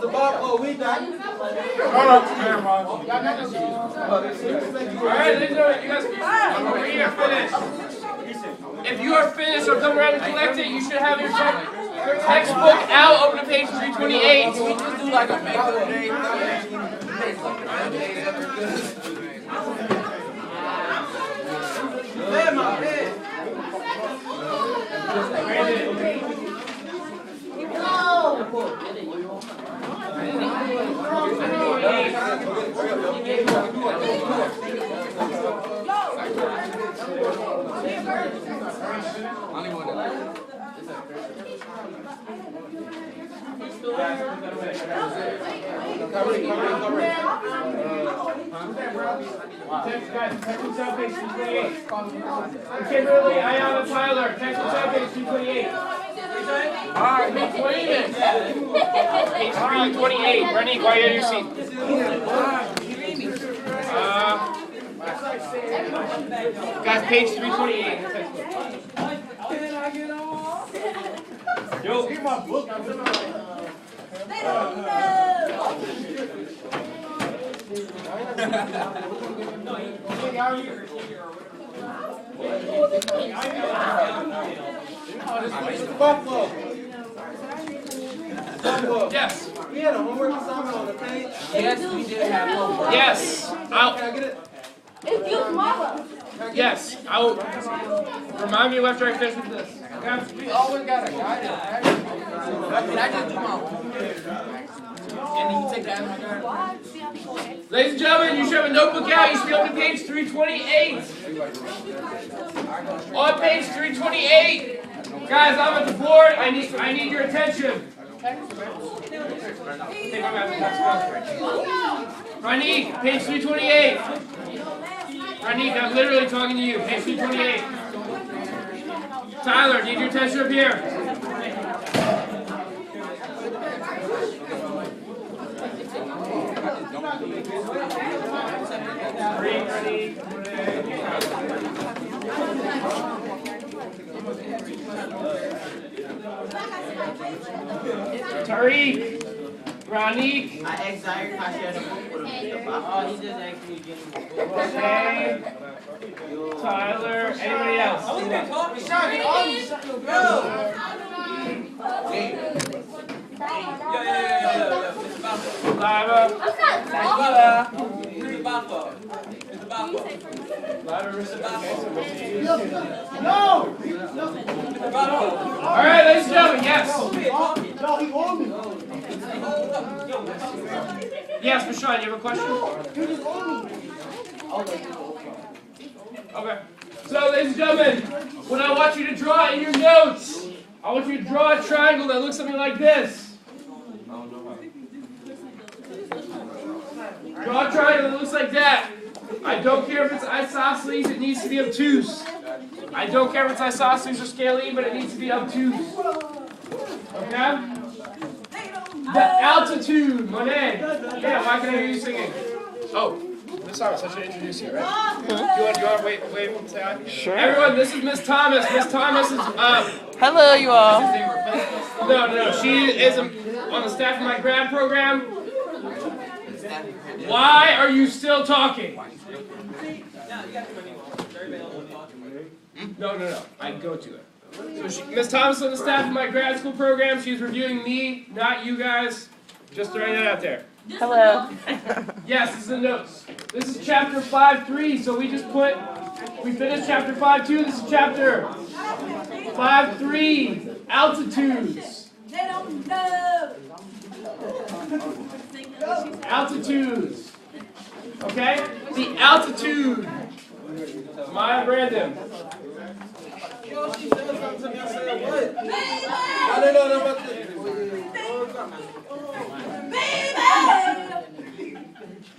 The bar, we done. Alright, ladies and gentlemen, you guys finished. If you are finished or come around and collect it, you should have your textbook out. Open to page 328. We just do like a makeup day. Man, my head. Textbook out page 328. Kimberly, Ayana, Tyler, textbook out page 328. Alright, wait a minute. Page 328. Renique, why are you in your seat? Guys, page 328. Yo, here's my book. They don't know. Yes. We had a homework assignment on the page. Yes, we did have homework. Yes. Can I get it? It's you, Mama. Yes. I'll remind me after I finish with this. Okay? We always got a guidance. Can I just do my homework? And then you take that as my guidance? Ladies and gentlemen, you should have a notebook out. You should be on page 328. On page 328. Guys, I'm at the board. I need your attention. Renique, page 328. Renique, I'm literally talking to you. Page 328. Tyler, need your attention up here. Tariq, Renique. I asked Zaire if I shared a book with him. Oh, he just asked me to get him a book. Okay. Tyler, anybody else? Lava. No! All right, ladies and gentlemen, yes. No, he owed me. Yes, Rashawn, you have a question? He just owed me. Okay. So, ladies and gentlemen, what I want you to draw in your notes, I want you to draw a triangle that looks something like this. Draw a triangle that looks like that. I don't care if it's isosceles, it needs to be obtuse. I don't care if it's isosceles or scalene, but it needs to be obtuse. Okay? The altitude, Monet. Yeah, why can I hear you singing? Oh, Miss Thomas, I should introduce you, right? You want to wait and say hi? Sure. Everyone, this is Miss Thomas. Miss Thomas is, Hello, you all. no. She is on the staff of my grad program. Why are you still talking? No. I can go to it. So Miss Thomas is on the staff of my grad school program. She's reviewing me, not you guys. Just throwing that out there. Hello. Yes, this is the notes. This is chapter 5.3, so we finished chapter 5.2. This is chapter 5.3, altitudes. They don't know. Altitudes. Okay? The altitude. Maya Brandon. Yo, she said something to me. I said, what? Baby! I didn't know that about Baby!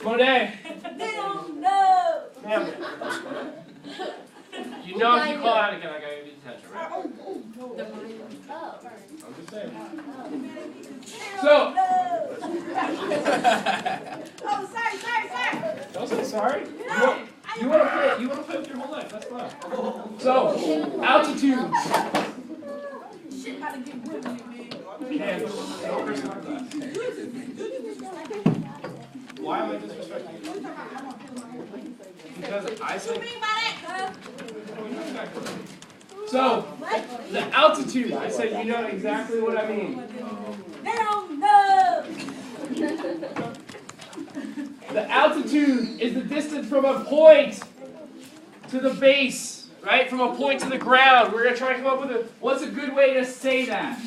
Monet. They don't know. Ma'am. You know if you call out again, I gotta give you attention, right? I'm just saying. So. Oh, sorry. Don't say sorry. You want to play with your whole life. That's fine. So, altitudes. gotta get with me, man. And why am I disrespecting you? Because I What said. you mean by that, cuz? So, the altitude. I said you know exactly what I mean. They don't know. The altitude is the distance from a point to the base, right? From a point to the ground. We're going to try to come up with what's a good way to say that?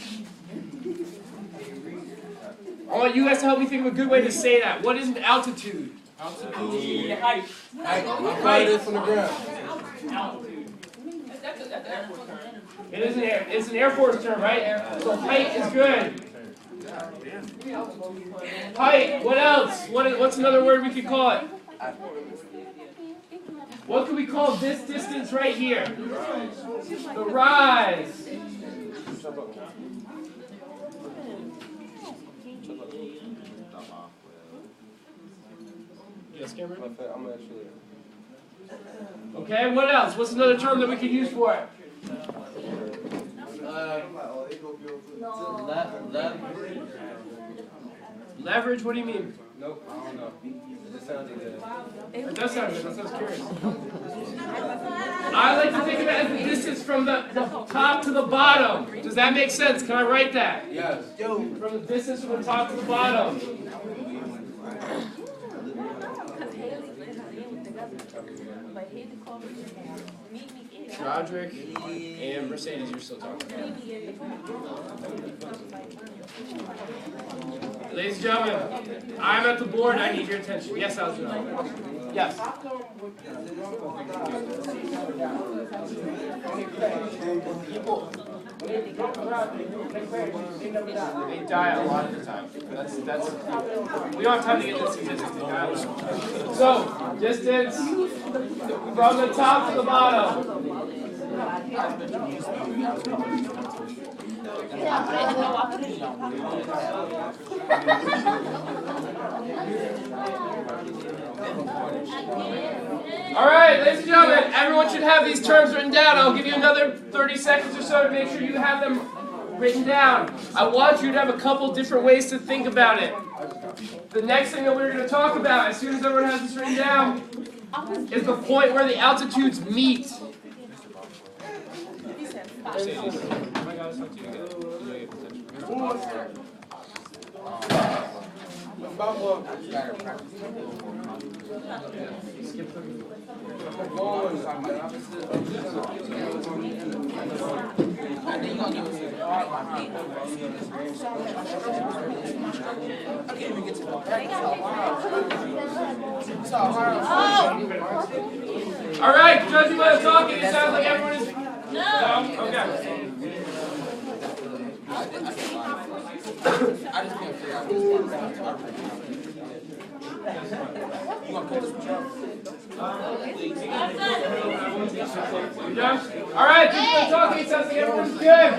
I want you guys to help me think of a good way to say that. What is an altitude? Altitude. Height. Height from the ground. Altitude. It's an Air Force term, right? So height is good. Height. What else? What's another word we could call it? What could we call this distance right here? The rise. Yes, Cameron? Okay, what else? What's another term that we could use for it? Leverage? What do you mean? Nope, I don't know. It just sounded good. It does sound good. That sounds curious. I like to think of it as the distance from the top to the bottom. Does that make sense? Can I write that? Yes. From the distance from the top to the bottom. Roderick and Mercedes, you're still talking about. Ladies and gentlemen, I'm at the board. I need your attention. Yes, Algernon. Yes. They die a lot of the time. That's. We don't have time to get into statistics. They die a lot. So, distance from the top to the bottom. All right, ladies and gentlemen, everyone should have these terms written down. I'll give you another 30 seconds or so to make sure you have them written down. I want you to have a couple different ways to think about it. The next thing that we're going to talk about, as soon as everyone has this written down, is the point where the altitudes meet. Mercedes. Oh my God, it's not too good. Skip them. All right, judging by the talking, it sounds like everyone is. No? Okay. I just can't figure out this. You want to put this one You done? All right, judging by the talking, it sounds like everyone's good.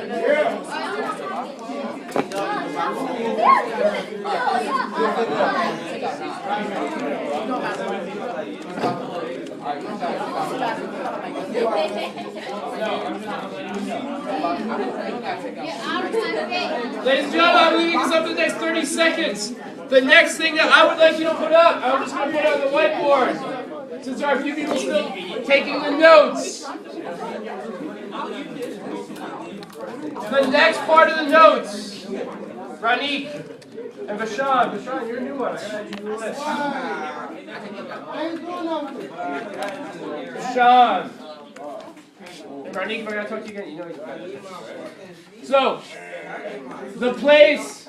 Ladies and gentlemen, I'm leaving this up for the next 30 seconds. The next thing that I would like you to put up, I'm just going to put it on the whiteboard, since there are a few people still taking the notes. The next part of the notes, Ranik and Vashan. Vashan, you're a new one. I gotta add you to the list. Vashan. And Ranik, if I gotta talk to you again, you know you got it. So, the place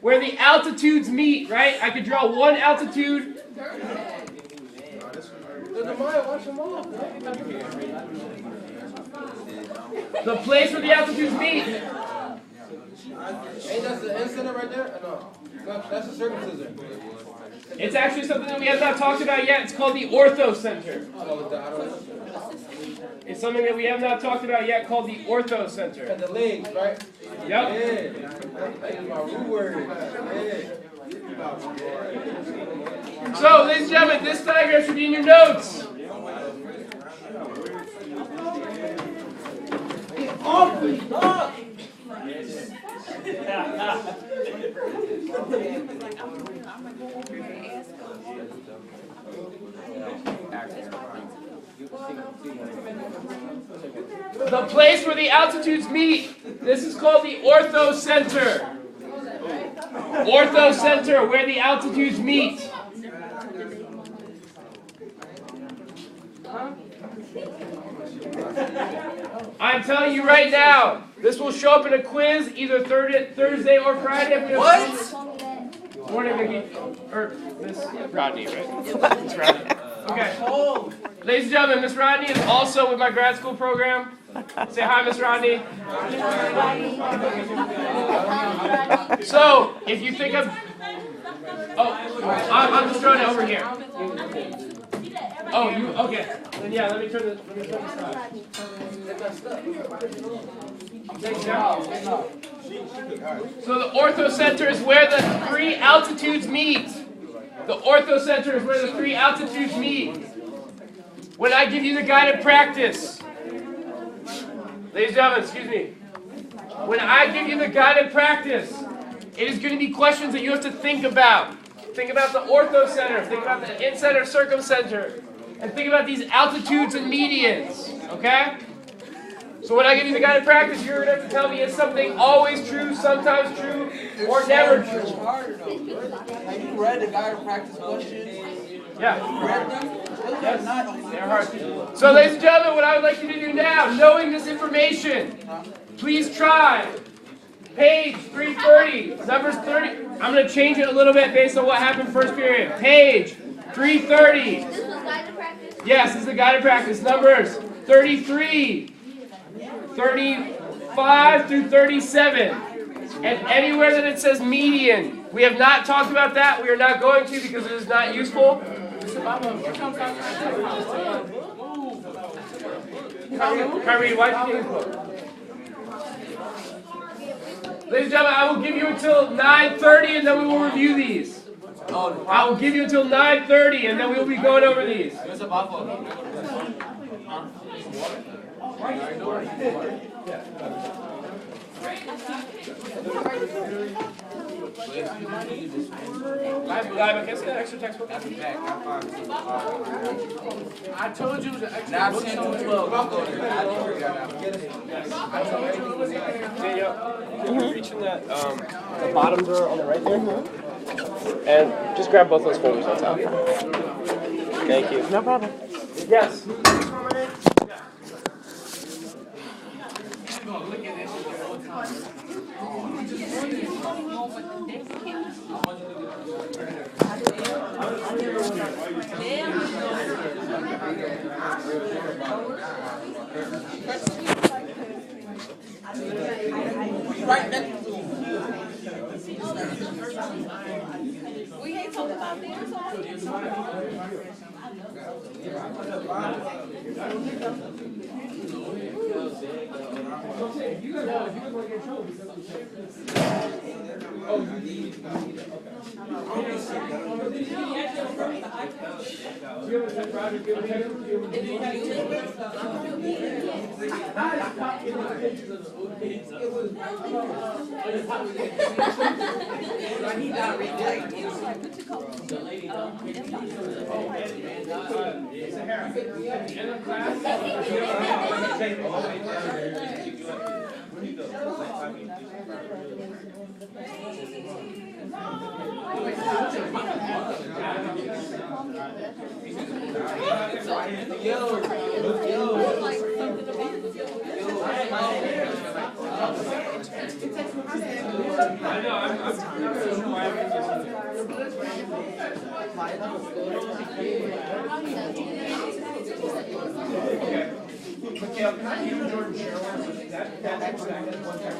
where the altitudes meet, right? I could draw one altitude. The place where the altitudes meet. Ain't that the end center right there? No. That's the circumcision. It's actually something that we have not talked about yet. It's called the orthocenter. It's something that we have not talked about yet called the orthocenter. And the legs, right? Yep. Yeah. That's my root word. Yeah. So, ladies and gentlemen, this diagram should be in your notes. The place where the altitudes meet. This is called the orthocenter. Orthocenter, where the altitudes meet. I'm telling you right now, this will show up in a quiz either Thursday or Friday. What? Morning, Vicky. Or Miss Rodney, right? Miss Rodney. Okay. Ladies and gentlemen, Miss Rodney is also with my grad school program. Say hi, Miss Rodney. So, if you think of... Oh, I'm just throwing it over here. Oh, you... Okay. Then yeah, let me turn this off. So the orthocenter is where the three altitudes meet. The orthocenter is where the three altitudes meet. When I give you the guided practice, ladies and gentlemen, excuse me. When I give you the guided practice, it is going to be questions that you have to think about. Think about the orthocenter, think about the in-center circumcenter, and think about these altitudes and medians, okay? So when I give you the guided practice, you're going to have to tell me, is something always true, sometimes true, or never true? It's harder though. Have you read the guided practice questions? Yeah. You read them? Yes, they're hard. So ladies and gentlemen, what I would like you to do now, knowing this information, please try page 330, numbers 30. I'm going to change it a little bit based on what happened first period. Page 330. This was guided practice? Yes, this is the guided practice. Numbers 33, 35 through 37. And anywhere that it says median, we have not talked about that. We are not going to because it is not useful. Kyrie, why did you book? Ladies and gentlemen, I will give you until 9:30 and then we will review these. I will give you until 9:30 and then we will be going over these. Can I see that extra textbook? I told you the extra now book show 12. I'll go there. Can you reach in that the bottom drawer on the right there? And just grab both those folders on top. Thank you. No problem. Yes. Right next to him. We ain't talking about this. I know, I'm not really sure why okay. Mikhail, can I give Jordan share one? That's exactly one time.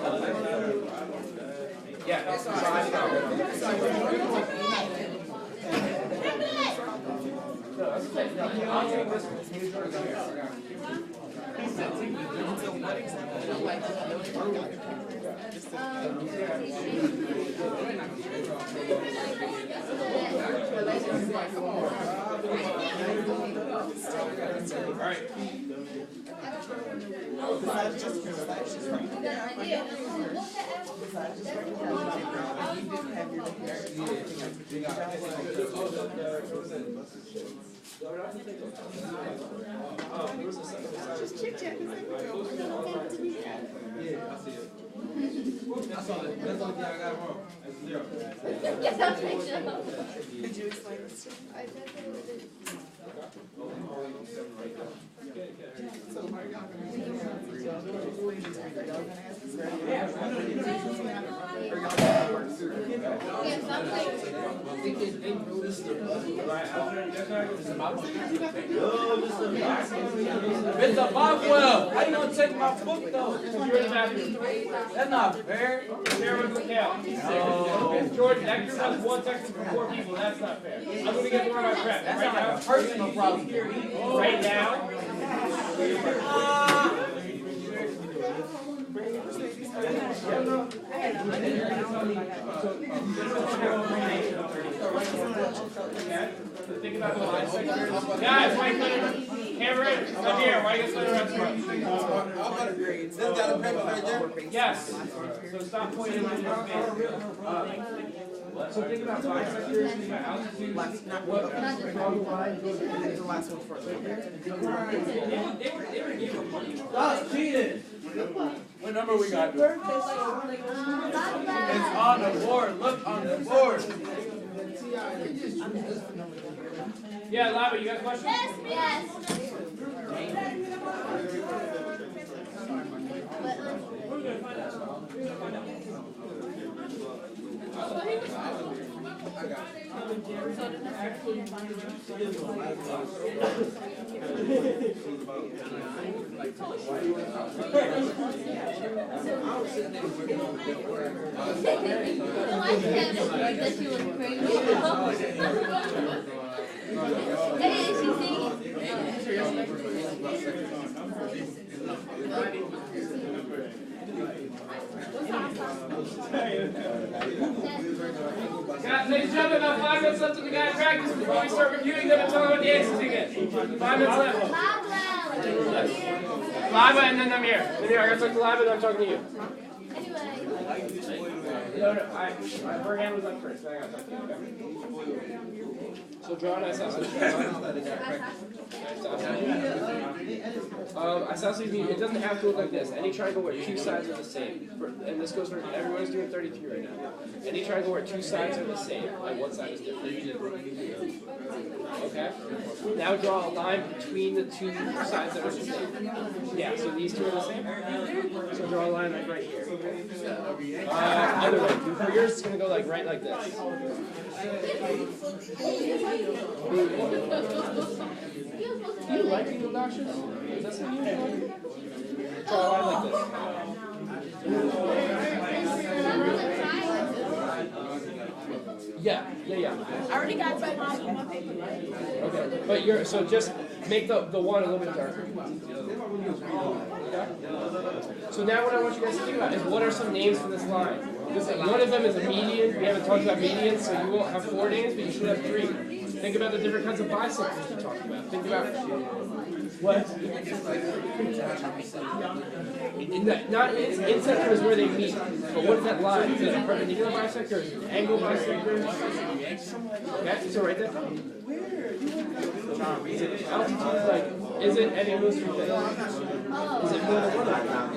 Yeah, that's fine. I'll take this one. All right. Just chit chat. That's all. That's the only thing I got wrong. That's zero. Did you explain this to Mr. Boswell, how you gonna take my book though? You're in the bathroom. That's not fair. Share with Mikhail. Jordan, that group has one section for 4 people. That's not fair. I'm gonna get more of my prep. That's Right not now. like a personal problem. Right now. Think about the line sectors. Guys, why you put Cameron, come here. Why you guys put it This got a paper right there? Yes. So stop pointing in your face. So think about bisectors, think about altitudes. What? the last one first? They were giving money. Stop cheating. What number we got? It's on the board. Look on the board. Yeah, Lava, you got questions? Yes. That she was crazy. Hey, she's singing. Guys, ladies and gentlemen, about 5 minutes left of the guy practice before we start reviewing them and telling them what the answers again. 5 minutes left. Lava and then Namir. Namir, I gotta talk to Lava and then I'm talking to you. No, her hand was up first. I gotta talk to you. Okay? So draw an isosceles. Isosceles means it doesn't have to look like this. Any triangle where 2 sides are the same. And this goes for everyone's doing 33 right now. Any triangle where 2 sides are the same, like one side is different. Okay? Now draw a line between the 2 sides that are the same. Yeah, so these 2 are the same. So draw a line like right here. Other way. For yours, it's gonna go like right like this. Do you like being obnoxious? Is that something you like? Draw a line like this. Yeah. I already got my mom on my paper. Okay, but you're so just make the one a little bit darker. Okay? So now what I want you guys to think about is what are some names for this line? One of them is a median. We haven't talked about medians, so you won't have 4 names, but you should have 3. Think about the different kinds of bisectors we talked about. Think about what? Not insector is where they meet, but what's that line? Is it a perpendicular bisector? Is it an angle bisector? Okay, so right there. Is it altitude? Like, is it any of those 3 things? Is it more than one of them?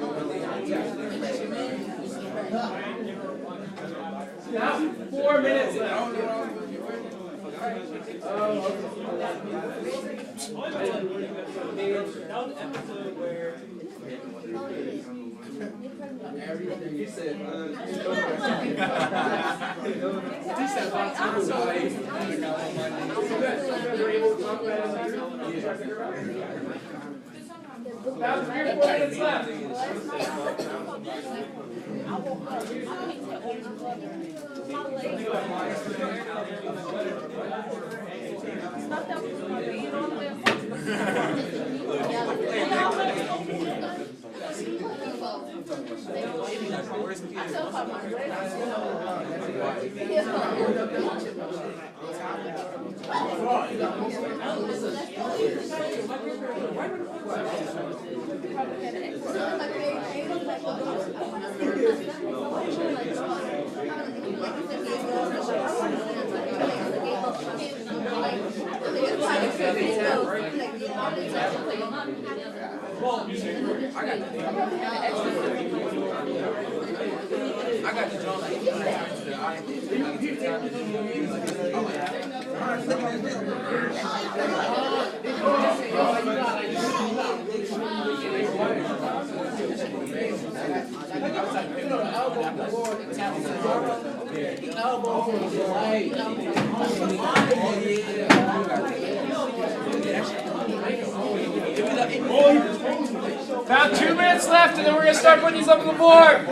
Now 4 minutes left. You said, Now 3 or 4 minutes left. I got the Jones. About 2 minutes left, and then we're going to start putting these up on the board.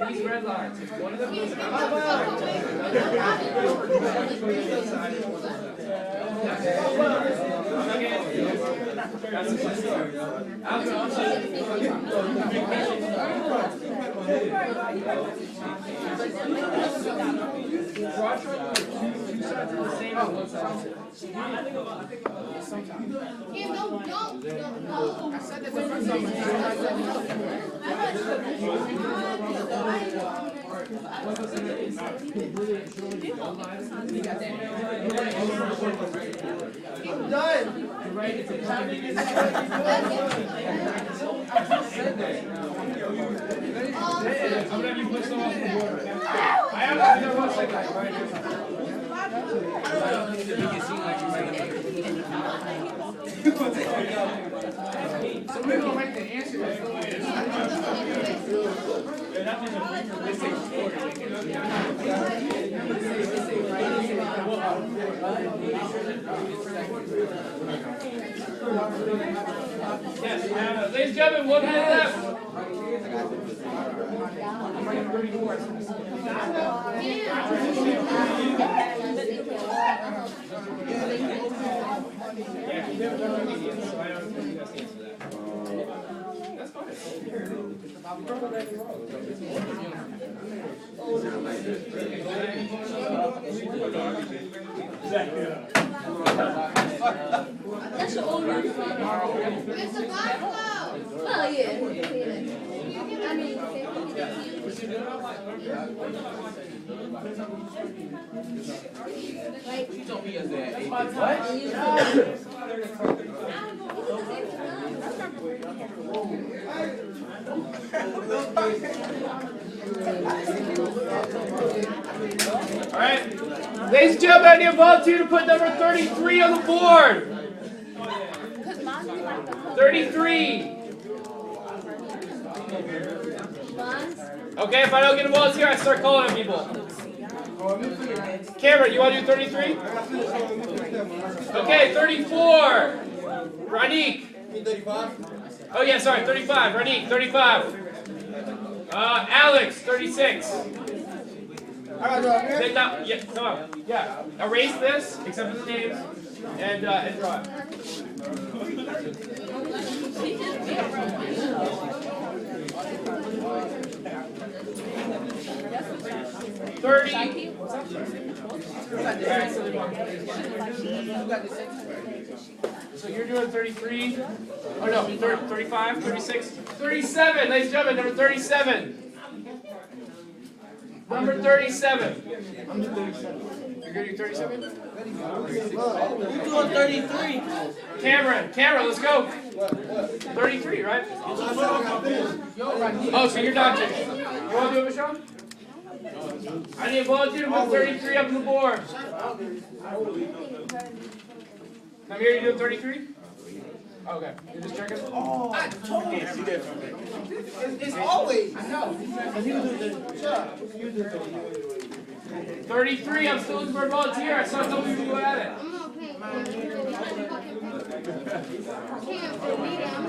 These red lines, if one of them goes I said that the first time. I'm done. I'm gonna have you push them off the board. I have to do one second. So we're gonna make the answer. Yes, ladies and gentlemen, 1 minute left. That's the old one. It's a Bible. Oh, yeah. I mean, like, You told me yesterday. All right, ladies and gentlemen, I need a volunteer to put number 33 on the board. 33. Okay, if I don't get a volunteer, I start calling on people. Cameron, you want to do 33? Okay, 34. Ranik. Oh yeah, sorry, 35. Ranik, 35. Alex, 36. Then now, yeah, come on. Yeah, erase this, except for the names, and draw it. 30. So you're doing 33. Oh no, 35, 36, 37. Ladies and gentlemen, number 37. Number 37. I'm doing 37. You're going to do 37? You're doing 33. Cameron, let's go. 33, right? Oh, so you're not Jimmy. You want to do it, Michelle? I need a volunteer to put 33 up on the board. Come here, you doing 33? Okay, you're just checking? Oh, I told you. It's always. I know. 33, I'm still looking for a volunteer. I saw some of you go at it.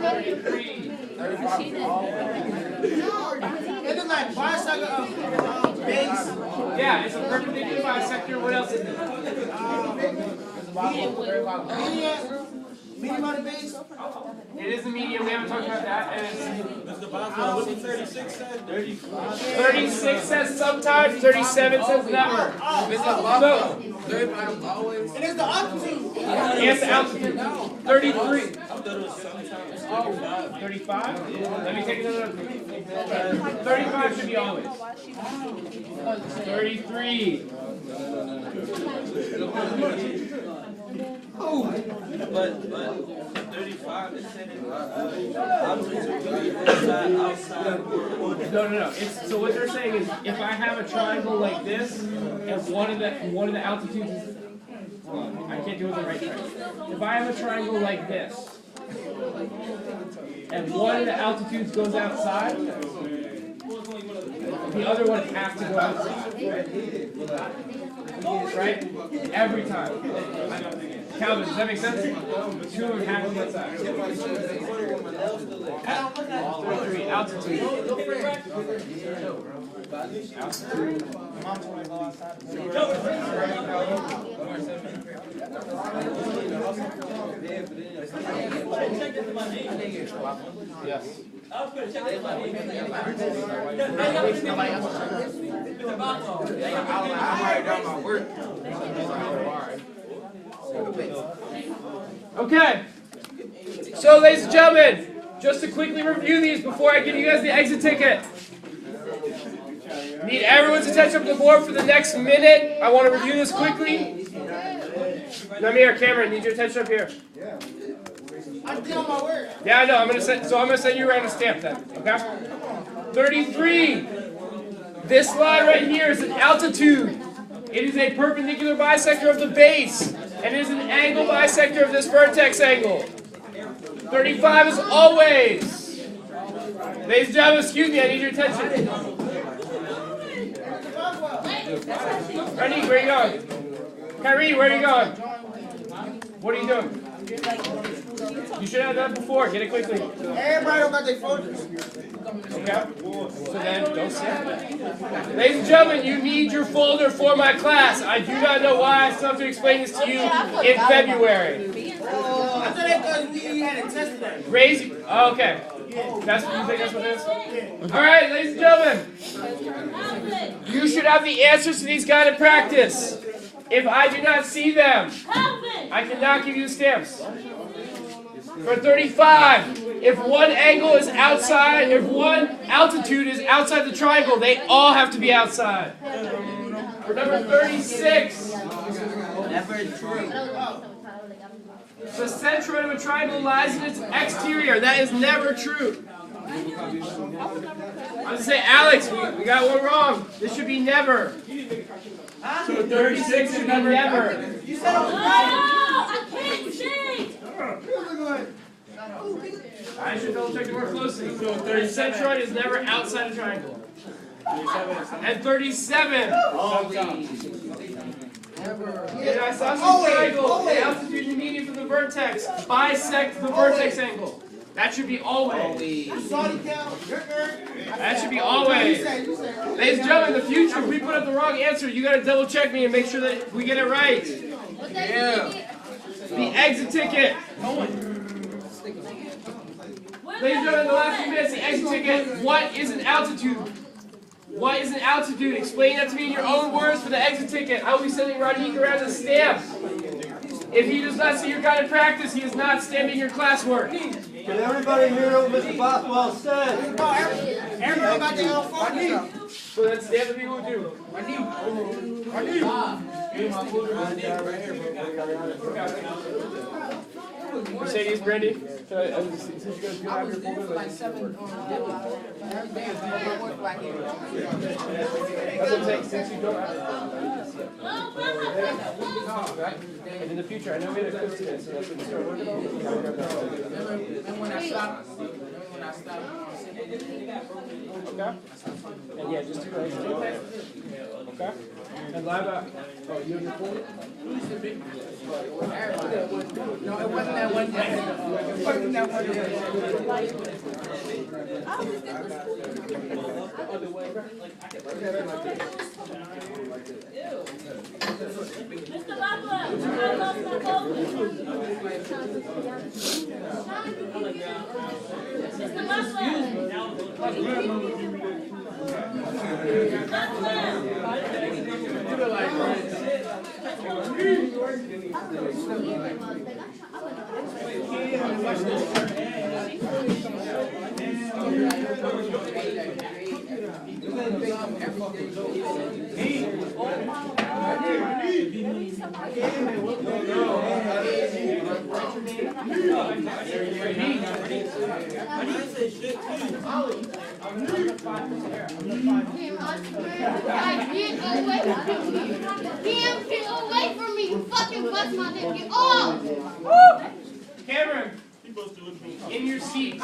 33. It's like bicycle base. Yeah, it's a perpendicular bisector. What else is it? Medium on the base. It is the medium. We haven't talked about that. And it's 36 says sometimes, 37 says never. It's a buffalo. 35 is always. And it's the altitude. It's the altitude. 33. 35? Let me take another look. 35 should be always. 33. But 35 is outside. No. It's, so what they're saying is, if I have a triangle like this, and one of the altitudes is, I can't do it with the right triangle. If I have a triangle like this, and one of the altitudes goes outside, the other one has to go outside. Right? Every time. Calvin, does that make sense? Two of them have to go outside. 33, altitude. Yes. Okay. So, ladies and gentlemen, just to quickly review these before I give you guys the exit ticket. Need everyone's attention up the board for the next minute. I want to review this quickly. Namir, Cameron, need your attention up here. I'm doing my work. Yeah, I know. I'm gonna send you around a stamp then. Okay. 33. This line right here is an altitude. It is a perpendicular bisector of the base, and it is an angle bisector of this vertex angle. 35 is always. Ladies and gentlemen, excuse me. I need your attention. Ready? Where are you going? Kyrie, where are you going? What are you doing? You should have done it before. Get it quickly. Everybody don't got their folders. Okay? So then, don't sit. Ladies and gentlemen, you need your folder for my class. I do not know why I still have to explain this to you in February. I thought that because we had a test today. Raise. Okay. That's what you think that's what it is? All right, ladies and gentlemen. You should have the answers to these guided practice. If I do not see them, I cannot give you the stamps. For 35, if one angle is outside, if one altitude is outside the triangle, they all have to be outside. For number 36, Never true. the centroid of a triangle lies in its exterior. That is never true. I was say, Alex, we got one wrong. This should be never. So 36 should be never. You said it was right. I can't see. I should double check it more closely. So the centroid is never outside a triangle. And 37. The isosceles triangle, the altitude and median for the vertex bisect the vertex angle. That should be always. That should be always. Ladies and gentlemen, in the future, if we put up the wrong answer, you gotta double check me and make sure that we get it right. Yeah. The exit ticket. Ladies and gentlemen, the last few minutes, the exit ticket. What is an altitude? What is an altitude? Explain that to me in your own words for the exit ticket. I will be sending Radik around a stamp. If he does not see your guided practice, he is not stamping your classwork. Can everybody hear what Mr. Bothwell said? Everybody got their own folders. So then stamp the people who do. Mercedes, Brandy, since you guys do I have was your there folder, for like 7 every day. I work black here. that's what I'm saying, since you don't have and in the future, I know we had a quiz today, so that's what we start working on. And when I stopped, Okay? And yeah, just do those. Okay? And live out. Oh, you have your folder? no, it wasn't that one day. It wasn't that one day. Mr. Rockwell, I lost my phone. Mr. Get away from me, you fucking bust my dick. Get off! Cameron, in your seat.